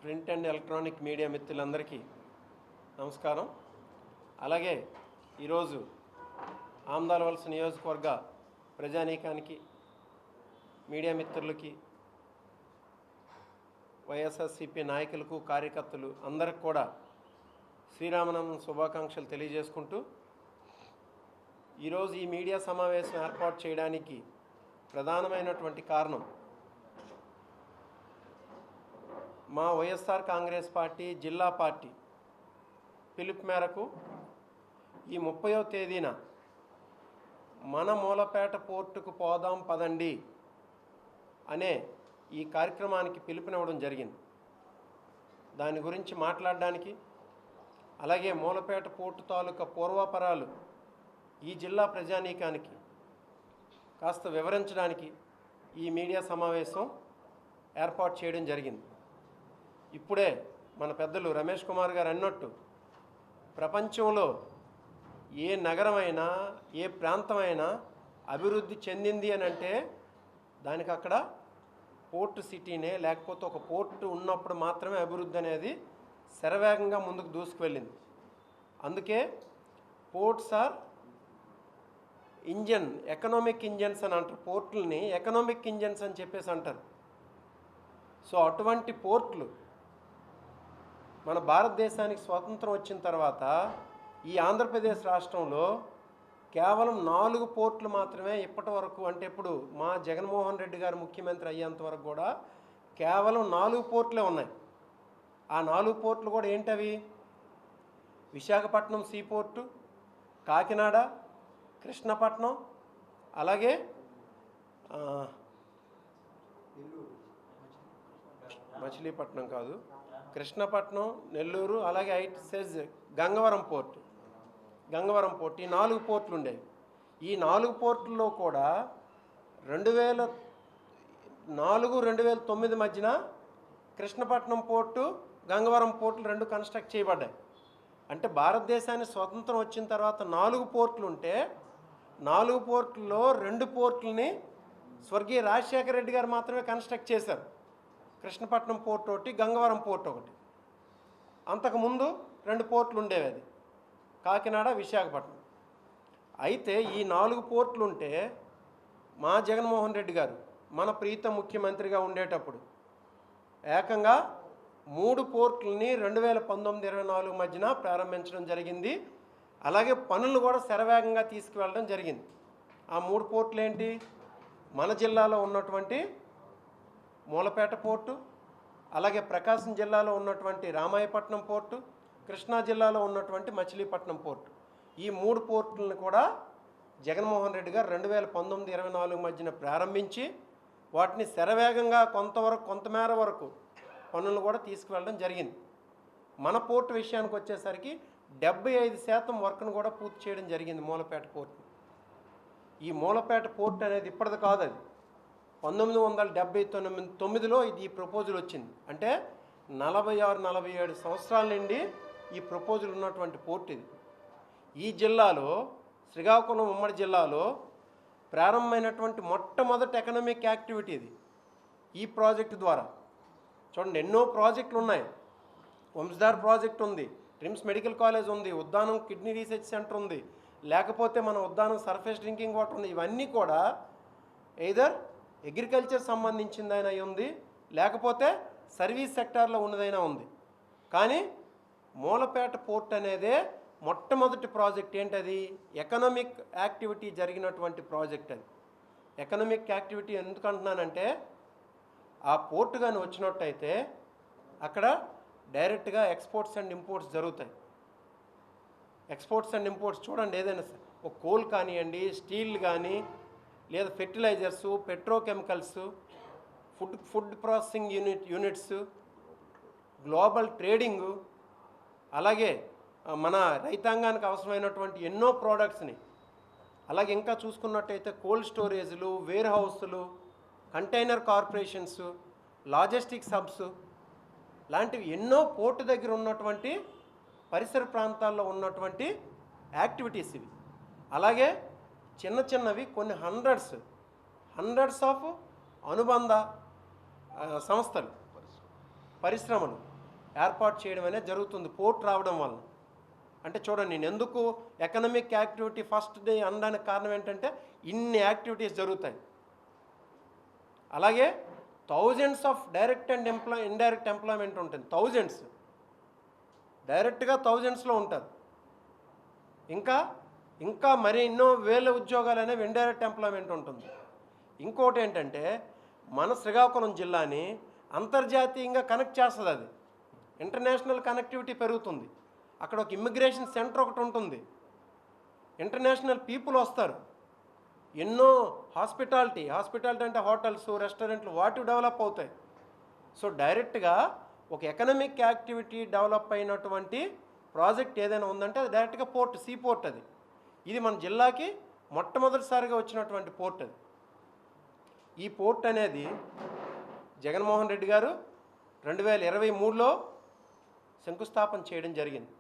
Print and electronic media మిత్రులందరికీ నమస్కారం. అలాగే ఈరోజు ఆమదాలవలస నియోజకవర్గ ప్రజానీకానికి, మీడియా మిత్రులకి, వైఎస్ఆర్సీపీ నాయకులకు, కార్యకర్తలు అందరికి కూడా శ్రీరామనవమి శుభాకాంక్షలు తెలియజేసుకుంటూ, ఈరోజు ఈ మీడియా సమావేశం ఏర్పాటు చేయడానికి ప్రధానమైనటువంటి కారణం మా వైఎస్ఆర్ కాంగ్రెస్ పార్టీ జిల్లా పార్టీ పిలుపు మేరకు ఈ 30వ తేదీన మన మూలపేట పోర్టుకు పోదాం పదండి అనే ఈ కార్యక్రమానికి పిలుపునివ్వడం జరిగింది. దాని గురించి మాట్లాడడానికి, అలాగే మూలపేట పోర్టు తాలూకా పూర్వాపరాలు ఈ జిల్లా ప్రజానీకానికి కాస్త వివరించడానికి ఈ మీడియా సమావేశం ఏర్పాటు చేయడం జరిగింది. ఇప్పుడే మన పెద్దలు రమేష్ కుమార్ గారు అన్నట్టు, ప్రపంచంలో ఏ నగరమైనా, ఏ ప్రాంతమైనా అభివృద్ధి చెందింది అని అంటే దానికి అక్కడ పోర్టు సిటీనే, లేకపోతే ఒక పోర్టు ఉన్నప్పుడు మాత్రమే అభివృద్ధి అనేది శరవేగంగా ముందుకు దూసుకువెళ్ళింది. అందుకే ports are engine, economic engines అని అంటారు. పోర్టులని ఎకనామిక్ ఇంజన్స్ అని చెప్పేసి అంటారు. సో అటువంటి పోర్టులు మన భారతదేశానికి స్వాతంత్రం వచ్చిన తర్వాత ఈ ఆంధ్రప్రదేశ్ రాష్ట్రంలో కేవలం 4 పోర్టులు మాత్రమే ఇప్పటి వరకు, అంటే ఇప్పుడు మా జగన్మోహన్ రెడ్డి గారు ముఖ్యమంత్రి అయ్యేంత వరకు కూడా కేవలం 4 పోర్టులే ఉన్నాయి. ఆ 4 పోర్టులు కూడా ఏంటవి? విశాఖపట్నం సీ పోర్టు, కాకినాడ, కృష్ణపట్నం, అలాగే మచిలీపట్నం కాదు, కృష్ణపట్నం, నెల్లూరు, అలాగే ఐట్ గంగవరం పోర్టు. ఈ 4 పోర్టులు ఉండేవి. ఈ 4 పోర్టుల్లో కూడా 2004-2009 మధ్యన కృష్ణపట్నం పోర్టు, గంగవరం పోర్టులు 2 కన్స్ట్రక్ట్ చేయబడ్డాయి. అంటే భారతదేశానికి స్వతంత్రం వచ్చిన తర్వాత 4 పోర్టులు ఉంటే 4 పోర్టుల్లో 2 పోర్టులని స్వర్గీయ రాజశేఖర రెడ్డి గారు మాత్రమే కన్స్ట్రక్ట్ చేశారు. కృష్ణపట్నం పోర్టు ఒకటి, గంగవరం పోర్టు ఒకటి. అంతకుముందు 2 పోర్టులు ఉండేవి, అది కాకినాడ, విశాఖపట్నం. అయితే ఈ 4 పోర్టులు ఉంటే మా జగన్మోహన్ రెడ్డి గారు మన ప్రీతం ముఖ్యమంత్రిగా ఉండేటప్పుడు ఏకంగా 3 పోర్టులని 2019-24 మధ్యన ప్రారంభించడం జరిగింది. అలాగే పనులు కూడా శరవేగంగా తీసుకువెళ్ళడం జరిగింది. ఆ 3 పోర్టులు ఏంటి? మన జిల్లాలో ఉన్నటువంటి మూలపేట పోర్టు, అలాగే ప్రకాశం జిల్లాలో ఉన్నటువంటి రామాయపట్నం పోర్టు, కృష్ణా జిల్లాలో ఉన్నటువంటి మచిలీపట్నం పోర్టు. ఈ 3 పోర్టులను కూడా జగన్మోహన్ రెడ్డి గారు 2019-24 మధ్యన ప్రారంభించి వాటిని శరవేగంగా కొంతమేర వరకు పనులు కూడా తీసుకువెళ్ళడం జరిగింది. మన పోర్టు విషయానికి వచ్చేసరికి 75% వర్క్ను కూడా పూర్తి చేయడం జరిగింది మూలపేట పోర్టు. ఈ మూలపేట పోర్టు అనేది ఇప్పటిది కాదు, అది 1979లో ఈ ప్రపోజల్ వచ్చింది. అంటే 46-47 సంవత్సరాల నుండి ఈ ప్రపోజల్ ఉన్నటువంటి పోర్టు ఇది. ఈ జిల్లాలో, శ్రీకాకుళం ఉమ్మడి జిల్లాలో ప్రారంభమైనటువంటి మొట్టమొదటి ఎకనామిక్ యాక్టివిటీ ఇది. ఈ ప్రాజెక్టు ద్వారా చూడండి, ఎన్నో ప్రాజెక్టులు ఉన్నాయి. వంశధార్ ప్రాజెక్ట్ ఉంది, ట్రిమ్స్ మెడికల్ కాలేజ్ ఉంది, ఉద్దానం కిడ్నీ రీసెర్చ్ సెంటర్ ఉంది, లేకపోతే మన ఉద్దానం సర్ఫేస్ డ్రింకింగ్ వాటర్ ఉంది. ఇవన్నీ కూడా ఎయిదర్ అగ్రికల్చర్ సంబంధించిందైనా ఉంది, లేకపోతే సర్వీస్ సెక్టార్లో ఉన్నదైనా ఉంది. కానీ మూలపేట పోర్ట్ అనేదే మొట్టమొదటి ప్రాజెక్ట్. ఏంటది? ఎకనామిక్ యాక్టివిటీ జరిగినటువంటి ప్రాజెక్ట్ అది. ఎకనామిక్ యాక్టివిటీ ఎందుకంటున్నానంటే, ఆ పోర్టు కానీ వచ్చినట్టయితే అక్కడ డైరెక్ట్గా ఎక్స్పోర్ట్స్ అండ్ ఇంపోర్ట్స్ జరుగుతాయి. ఎక్స్పోర్ట్స్ అండ్ ఇంపోర్ట్స్ చూడండి, ఏదైనా ఒక కోల్ కానివ్వండి, స్టీల్ కానీ, లేదా fertilisers, petrochemicals, food processing units, global trading, అలాగే మన రైతాంగానికి అవసరమైనటువంటి ఎన్నో ప్రోడక్ట్స్ని, అలాగే ఇంకా చూసుకున్నట్టయితే కోల్డ్ స్టోరేజ్లు, వేర్ హౌస్లు, కంటైనర్ కార్పొరేషన్స్, లాజిస్టిక్స్ హబ్స్ లాంటివి ఎన్నో పోర్టు దగ్గర ఉన్నటువంటి పరిసర ప్రాంతాల్లో ఉన్నటువంటి యాక్టివిటీస్ ఇవి. అలాగే చిన్న చిన్నవి కొన్ని హండ్రెడ్స్ ఆఫ్ అనుబంధ సంస్థలు, పరిశ్రమలు, ఏర్పాటు చేయడం అనేది జరుగుతుంది పోర్ట్ రావడం వల్ల. అంటే చూడండి, నేను ఎందుకు ఎకనామిక్ యాక్టివిటీ ఫస్ట్ డే అనడానికి కారణం ఏంటంటే ఇన్ని యాక్టివిటీస్ జరుగుతాయి. అలాగే thousands of direct and indirect employment ఉంటుంది. థౌజండ్స్ డైరెక్ట్గా థౌజండ్స్లో ఉంటారు. ఇంకా మరి ఎన్నో వేల ఉద్యోగాలు అనేవి ఇండైరెక్ట్ ఎంప్లాయ్మెంట్ ఉంటుంది. ఇంకోటి ఏంటంటే మన శ్రీకాకుళం జిల్లాని అంతర్జాతీయంగా కనెక్ట్ చేస్తుంది. అది ఇంటర్నేషనల్ కనెక్టివిటీ పెరుగుతుంది. అక్కడ ఒక ఇమ్మిగ్రేషన్ సెంటర్ ఒకటి ఉంటుంది. ఇంటర్నేషనల్ పీపుల్ వస్తారు. ఎన్నో హాస్పిటాలిటీ అంటే హోటల్స్, రెస్టారెంట్లు వాటి డెవలప్ అవుతాయి. సో డైరెక్ట్గా ఒక ఎకనామిక్ యాక్టివిటీ డెవలప్ అయినటువంటి ప్రాజెక్ట్ ఏదైనా ఉందంటే అది డైరెక్ట్గా పోర్ట్, సీ పోర్ట్. ఇది మన జిల్లాకి మొట్టమొదటిసారిగా వచ్చినటువంటి పోర్ట్. ఈ పోర్ట్ అనేది జగన్మోహన్ రెడ్డి గారు 2023లో శంకుస్థాపన చేయడం జరిగింది,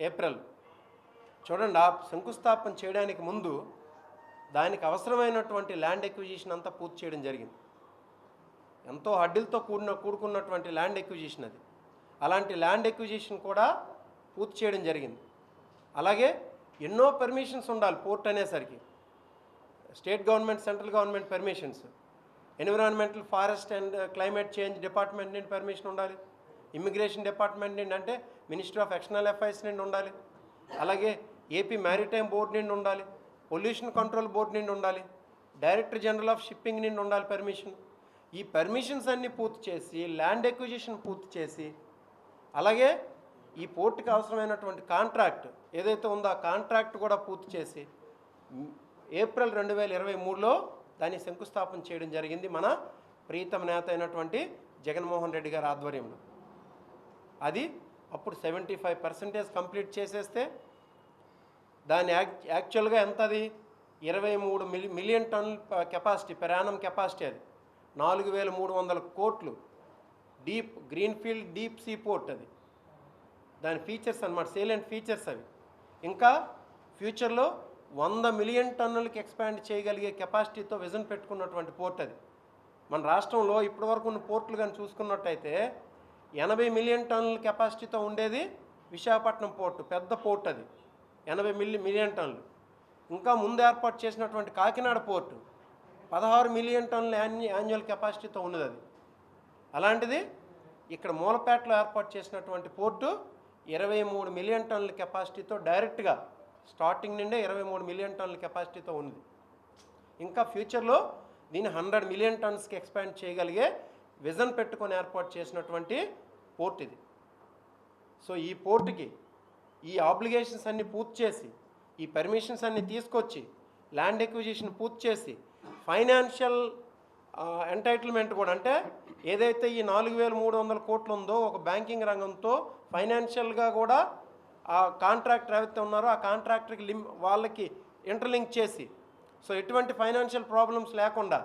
ఏప్రిల్. చూడండి, ఆ శంకుస్థాపన చేయడానికి ముందు దానికి అవసరమైనటువంటి ల్యాండ్ ఎక్విజిషన్ అంతా పూర్తి చేయడం జరిగింది. ఎంతో హడ్డిలతో కూడుకున్నటువంటి ల్యాండ్ ఎక్విజిషన్ అది. అలాంటి ల్యాండ్ ఎక్విజిషన్ కూడా పూర్తి చేయడం జరిగింది. అలాగే ఎన్నో పర్మిషన్స్ ఉండాలి పోర్ట్ అనేసరికి. State government, central government permissions, environmental, forest and climate change department నుండి పర్మిషన్ ఉండాలి. ఇమ్మిగ్రేషన్ డిపార్ట్మెంట్ నుండి అంటే మినిస్ట్రీ ఆఫ్ ఎక్స్టర్నల్ అఫైర్స్ నుండి ఉండాలి. అలాగే ఏపీ మ్యారిటైమ్ బోర్డు నుండి ఉండాలి. పొల్యూషన్ కంట్రోల్ బోర్డు నుండి ఉండాలి. డైరెక్టర్ జనరల్ ఆఫ్ షిప్పింగ్ నుండి ఉండాలి పర్మిషన్. ఈ పర్మిషన్స్ అన్నీ పూర్తి చేసి ల్యాండ్ ఎక్విజిషన్ పూర్తి చేసి అలాగే ఈ పోర్టుకి అవసరమైనటువంటి కాంట్రాక్ట్ ఏదైతే ఉందో ఆ కాంట్రాక్ట్ కూడా పూర్తి చేసి ఏప్రిల్ 2023లో దాన్ని శంకుస్థాపన చేయడం జరిగింది మన ప్రీతమ నేత అయినటువంటి జగన్మోహన్ రెడ్డి గారి ఆధ్వర్యంలో. అది అప్పుడు 75% కంప్లీట్ చేసేస్తే దాని యాక్చువల్గా ఎంత, అది 23 మిలియన్ టన్నుల కెపాసిటీ, పెరానం కెపాసిటీ. అది 4300 కోట్లు deep greenfield deep sea port. అది దాని ఫీచర్స్ అన్నమాట, సేలెంట్ ఫీచర్స్ అవి. ఇంకా ఫ్యూచర్లో 100 మిలియన్ టన్నులకి ఎక్స్పాండ్ చేయగలిగే కెపాసిటీతో విజన్ పెట్టుకున్నటువంటి పోర్ట్. అది మన రాష్ట్రంలో ఇప్పటివరకు ఉన్న పోర్టులు కానీ చూసుకున్నట్టయితే 80 మిలియన్ టన్నుల కెపాసిటీతో ఉండేది విశాఖపట్నం పోర్టు, పెద్ద పోర్ట్. అది 80 మిలియన్ టన్నులు. ఇంకా ముందు ఏర్పాటు చేసినటువంటి కాకినాడ పోర్టు 16 మిలియన్ టన్నుల యాన్యువల్ కెపాసిటీతో ఉన్నది. అది అలాంటిది ఇక్కడ మూలపేటలో ఏర్పాటు చేసినటువంటి పోర్టు 23 మిలియన్ టన్నుల కెపాసిటీతో డైరెక్ట్గా స్టార్టింగ్ నుండే 23 మిలియన్ టన్నుల కెపాసిటీతో ఉంది. ఇంకా ఫ్యూచర్లో దీన్ని 100 మిలియన్ టన్స్కి ఎక్స్పాండ్ చేయగలిగే విజన్ పెట్టుకొని ఏర్పాటు చేసినటువంటి పోర్ట్ ఇది. సో ఈ పోర్టుకి ఈ ఆబ్లిగేషన్స్ అన్నీ పూర్తి చేసి ఈ పర్మిషన్స్ అన్నీ తీసుకొచ్చి ల్యాండ్ ఎక్విజిషన్ పూర్తి చేసి ఫైనాన్షియల్ ఎంటైటిల్మెంట్ కూడా, అంటే ఏదైతే ఈ 4300 కోట్లు ఉందో ఒక బ్యాంకింగ్ రంగంతో ఫైనాన్షియల్గా కూడా ఆ కాంట్రాక్టర్ ఎవరైతే ఉన్నారో ఆ కాంట్రాక్టర్కి వాళ్ళకి ఇంటర్లింక్ చేసి సో ఎటువంటి ఫైనాన్షియల్ ప్రాబ్లమ్స్ లేకుండా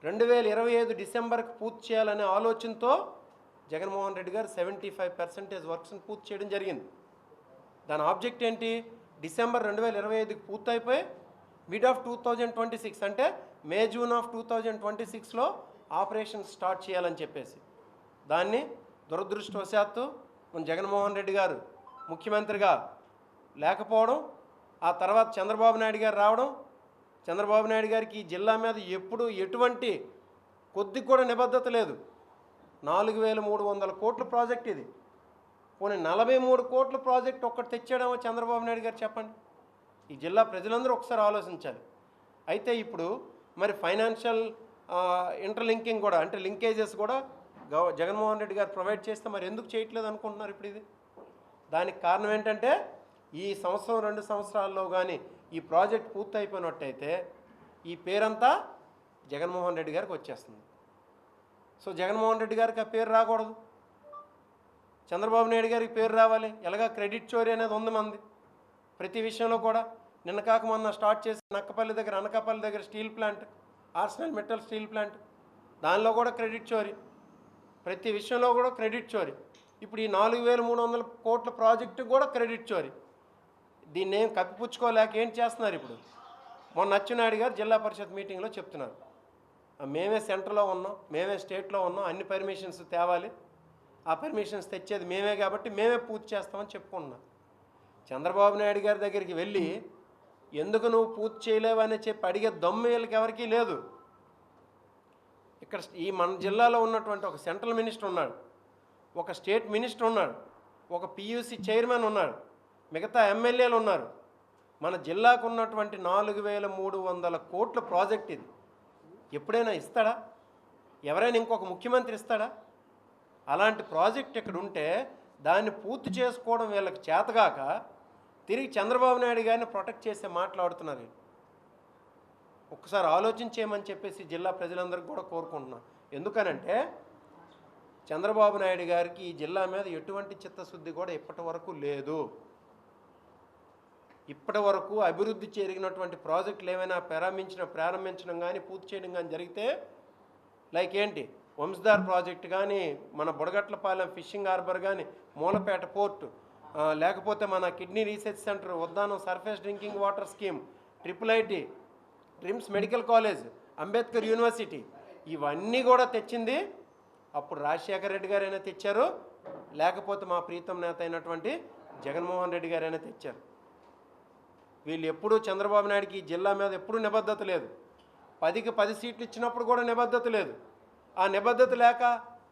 2025 డిసెంబర్కి పూర్తి చేయాలనే ఆలోచనతో జగన్మోహన్ రెడ్డి గారు 75% వర్క్స్ని పూర్తి చేయడం జరిగింది. దాని ఆబ్జెక్ట్ ఏంటి, డిసెంబర్ 2025కి పూర్తయిపోయి మిడ్ ఆఫ్ 2026 అంటే మే జూన్ ఆఫ్ 2026లో ఆపరేషన్ స్టార్ట్ చేయాలని చెప్పేసి. దాన్ని దురదృష్టవశాత్తు మన జగన్మోహన్ రెడ్డి గారు ముఖ్యమంత్రిగా లేకపోవడం, ఆ తర్వాత చంద్రబాబు నాయుడు గారు రావడం, చంద్రబాబు నాయుడు గారికి ఈ జిల్లా మీద ఎప్పుడు ఎటువంటి కొద్దిగా కూడా నిబద్ధత లేదు. 4300 కోట్ల ప్రాజెక్ట్ ఇది. పోనీ 43 కోట్ల ప్రాజెక్ట్ ఒక్కటి తెచ్చాడేమో చంద్రబాబు నాయుడు గారు, చెప్పండి. ఈ జిల్లా ప్రజలందరూ ఒకసారి ఆలోచించాలి. అయితే ఇప్పుడు మరి ఫైనాన్షియల్ ఇంటర్లింకింగ్ కూడా, అంటే లింకేజెస్ కూడా జగన్మోహన్ రెడ్డి గారు ప్రొవైడ్ చేస్తే మరి ఎందుకు చేయట్లేదు అనుకుంటున్నారు ఇప్పుడు ఇది? దానికి కారణం ఏంటంటే ఈ సంవత్సరం 2 సంవత్సరాల్లో కానీ ఈ ప్రాజెక్ట్ పూర్తి అయిపోయినట్టయితే ఈ పేరంతా జగన్మోహన్ రెడ్డి గారికి వచ్చేస్తుంది. సో జగన్మోహన్ రెడ్డి గారికి ఆ పేరు రాకూడదు, చంద్రబాబు నాయుడు గారికి పేరు రావాలి. ఎలాగా క్రెడిట్ చోరీ అనేది ఉంది మంది ప్రతి విషయంలో కూడా. నిన్న కాక మొన్న స్టార్ట్ చేసి అనకాపల్లి దగ్గర steel plant, Arsenal metal steel plant, దానిలో కూడా క్రెడిట్ చోరీ, ప్రతి విషయంలో కూడా క్రెడిట్ చోరీ. ఇప్పుడు ఈ 4300 కోట్ల ప్రాజెక్టు కూడా క్రెడిట్ చోరీ. దీన్ని ఏం కప్పిపుచ్చుకోలేక ఏం చేస్తున్నారు ఇప్పుడు? మొన్న అచ్చెన్నాయుడు గారు జిల్లా పరిషత్ మీటింగ్లో చెప్తున్నారు, మేమే సెంటర్లో ఉన్నాం, మేమే స్టేట్లో ఉన్నాం, అన్ని పర్మిషన్స్ తేవాలి, ఆ పర్మిషన్స్ తెచ్చేది మేమే కాబట్టి మేమే పూర్తి చేస్తామని చెప్పుకుంటున్నాం. చంద్రబాబు నాయుడు గారి దగ్గరికి వెళ్ళి ఎందుకు నువ్వు పూర్తి చేయలేవని చెప్పి అడిగే దమ్ము వీళ్ళకి ఎవరికీ లేదు. ఇక్కడ ఈ మన జిల్లాలో ఉన్నటువంటి ఒక సెంట్రల్ మినిస్టర్ ఉన్నాడు, ఒక స్టేట్ మినిస్టర్ ఉన్నాడు, ఒక పియూసీ చైర్మన్ ఉన్నాడు, మిగతా ఎమ్మెల్యేలు ఉన్నారు. మన జిల్లాకు ఉన్నటువంటి 4300 కోట్ల ప్రాజెక్ట్ ఇది. ఎప్పుడైనా ఇస్తాడా? ఎవరైనా ఇంకొక ముఖ్యమంత్రి ఇస్తాడా? అలాంటి ప్రాజెక్ట్ ఇక్కడ ఉంటే దాన్ని పూర్తి చేసుకోవడం వీళ్ళకి చేతగాక తిరిగి చంద్రబాబు నాయుడు గారిని ప్రొటెక్ట్ చేసే మాట్లాడుతున్నారు. ఒక్కసారి ఆలోచించేయమని చెప్పేసి జిల్లా ప్రజలందరికీ కూడా కోరుకుంటున్నాను. ఎందుకనంటే చంద్రబాబు నాయుడు గారికి ఈ జిల్లా మీద ఎటువంటి చిత్తశుద్ధి కూడా ఇప్పటి వరకు లేదు. ఇప్పటి వరకు అభివృద్ధి జరిగినటువంటి ప్రాజెక్టులు ఏమైనా ప్రారంభించడం కానీ పూర్తి చేయడం కానీ జరిగితే లైక్ ఏంటి, వంశధార్ ప్రాజెక్ట్ కానీ, మన బుడగట్లపాలెం ఫిషింగ్ హార్బర్ కానీ, మూలపేట పోర్టు, లేకపోతే మన kidney research centre, Uddanam surface drinking water scheme, IIIT, trims medical college, Ambedkar university, ఇవన్నీ కూడా తెచ్చింది అప్పుడు రాజశేఖర రెడ్డి గారైనా తెచ్చారు, లేకపోతే మా ప్రీతం నేత అయినటువంటి జగన్మోహన్ రెడ్డి గారైనా తెచ్చారు. వీళ్ళు ఎప్పుడూ చంద్రబాబు నాయుడికి ఈ జిల్లా మీద ఎప్పుడూ నిబద్ధత లేదు. 10కి 10 సీట్లు ఇచ్చినప్పుడు కూడా నిబద్ధత లేదు. ఆ నిబద్ధత లేక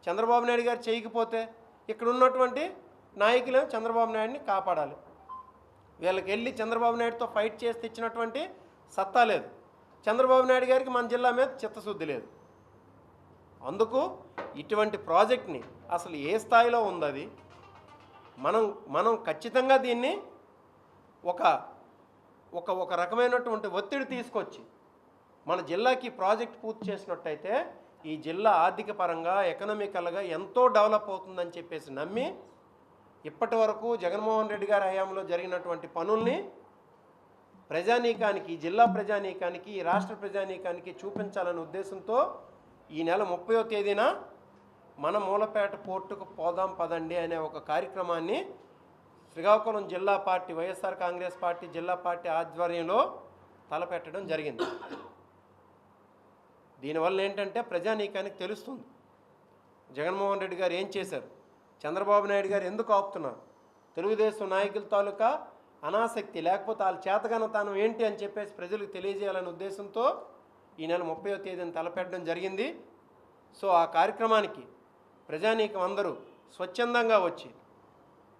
చంద్రబాబు నాయుడు గారు చేయకపోతే ఇక్కడ ఉన్నటువంటి నాయకులు చంద్రబాబు నాయుడిని కాపాడాలి. వీళ్ళకి వెళ్ళి చంద్రబాబు నాయుడుతో ఫైట్ చేసి తెచ్చినటువంటి సత్తా లేదు. చంద్రబాబు నాయుడు గారికి మన జిల్లా మీద చిత్తశుద్ధి లేదు. అందుకు ఇటువంటి ప్రాజెక్ట్ని అసలు ఏ స్థాయిలో ఉంది అది మనం ఖచ్చితంగా దీన్ని ఒక రకమైనటువంటి ఒత్తిడి తీసుకొచ్చి మన జిల్లాకి ప్రాజెక్ట్ పూర్తి చేసినట్టయితే ఈ జిల్లా ఆర్థిక పరంగా ఎకనామికల్గా ఎంతో డెవలప్ అవుతుందని చెప్పేసి నమ్మి ఇప్పటి వరకు జగన్మోహన్ రెడ్డి గారి హయాంలో జరిగినటువంటి పనుల్ని ప్రజానీకానికి, ఈ జిల్లా ప్రజానీకానికి, ఈ రాష్ట్ర ప్రజానీకానికి చూపించాలనే ఉద్దేశంతో ఈ నెల 30వ తేదీన మన మూలపేట పోర్టుకు పోదాం పదండి అనే ఒక కార్యక్రమాన్ని శ్రీకాకుళం జిల్లా పార్టీ, వైఎస్ఆర్ కాంగ్రెస్ పార్టీ జిల్లా పార్టీ ఆధ్వర్యంలో తలపెట్టడం జరిగింది. దీనివల్ల ఏంటంటే ప్రజానీకానికి తెలుస్తుంది జగన్మోహన్ రెడ్డి గారు ఏం చేశారు, చంద్రబాబు నాయుడు గారు ఎందుకు ఆపుతున్నారు, తెలుగుదేశం నాయకుల తాలూకా అనాసక్తి లేకపోతే వాళ్ళ చేతగానతనం ఏంటి అని చెప్పేసి ప్రజలకు తెలియజేయాలనే ఉద్దేశంతో ఈ నెల 30వ తేదీన తలపెట్టడం జరిగింది. సో ఆ కార్యక్రమానికి ప్రజానీకం అందరూ స్వచ్ఛందంగా వచ్చి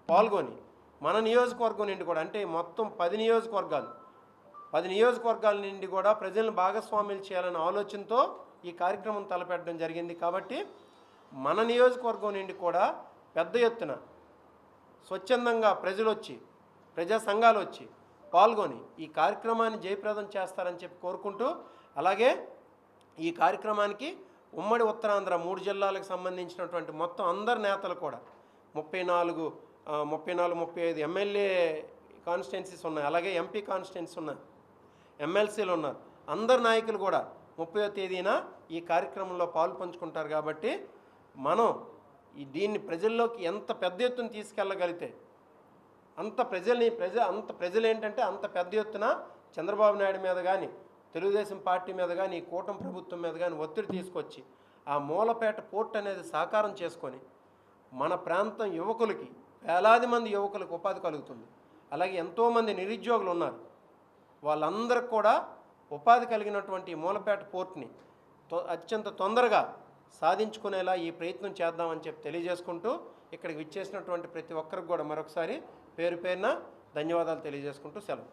పాల్గొని మన నియోజకవర్గం నుండి కూడా, అంటే మొత్తం 10 నియోజకవర్గాల నుండి కూడా ప్రజలను భాగస్వామ్యం చేయాలనే ఆలోచనతో ఈ కార్యక్రమం తలపెట్టడం జరిగింది. కాబట్టి మన నియోజకవర్గం నుండి కూడా పెద్ద ఎత్తున స్వచ్ఛందంగా ప్రజలు వచ్చి, ప్రజా సంఘాలు వచ్చి పాల్గొని ఈ కార్యక్రమాన్ని జయప్రదం చేస్తారని చెప్పి కోరుకుంటూ, అలాగే ఈ కార్యక్రమానికి ఉమ్మడి ఉత్తరాంధ్ర 3 జిల్లాలకు సంబంధించినటువంటి మొత్తం అందరు నేతలు కూడా 34, 35 ఎమ్మెల్యే కాన్స్టిట్యున్సీస్ ఉన్నాయి, అలాగే ఎంపీ కాన్స్టిట్యున్సీస్ ఉన్నాయి, ఎమ్మెల్సీలు ఉన్నారు. అందరు నాయకులు కూడా 30వ తేదీన ఈ కార్యక్రమంలో పాలు పంచుకుంటారు. కాబట్టి మనం దీన్ని ప్రజల్లోకి ఎంత పెద్ద ఎత్తున తీసుకెళ్ళగలిగితే అంత ప్రజలు ఏంటంటే అంత పెద్ద ఎత్తున చంద్రబాబు నాయుడు మీద కానీ, తెలుగుదేశం పార్టీ మీద కానీ, ఈ కూటమి ప్రభుత్వం మీద కానీ ఒత్తిడి తీసుకొచ్చి ఆ మూలపేట పోర్ట్ అనేది సాకారం చేసుకొని మన ప్రాంతం యువకులకి, వేలాది మంది యువకులకు ఉపాధి కలుగుతుంది. అలాగే ఎంతోమంది నిరుద్యోగులు ఉన్నారు, వాళ్ళందరికీ కూడా ఉపాధి కలిగినటువంటి మూలపేట పోర్ట్ని అత్యంత తొందరగా సాధించుకునేలా ఈ ప్రయత్నం చేద్దామని చెప్పి తెలియజేసుకుంటూ, ఇక్కడికి విచ్చేసినటువంటి ప్రతి ఒక్కరికి కూడా మరొకసారి పేరు పేరున ధన్యవాదాలు తెలియజేసుకుంటూ సెలవు.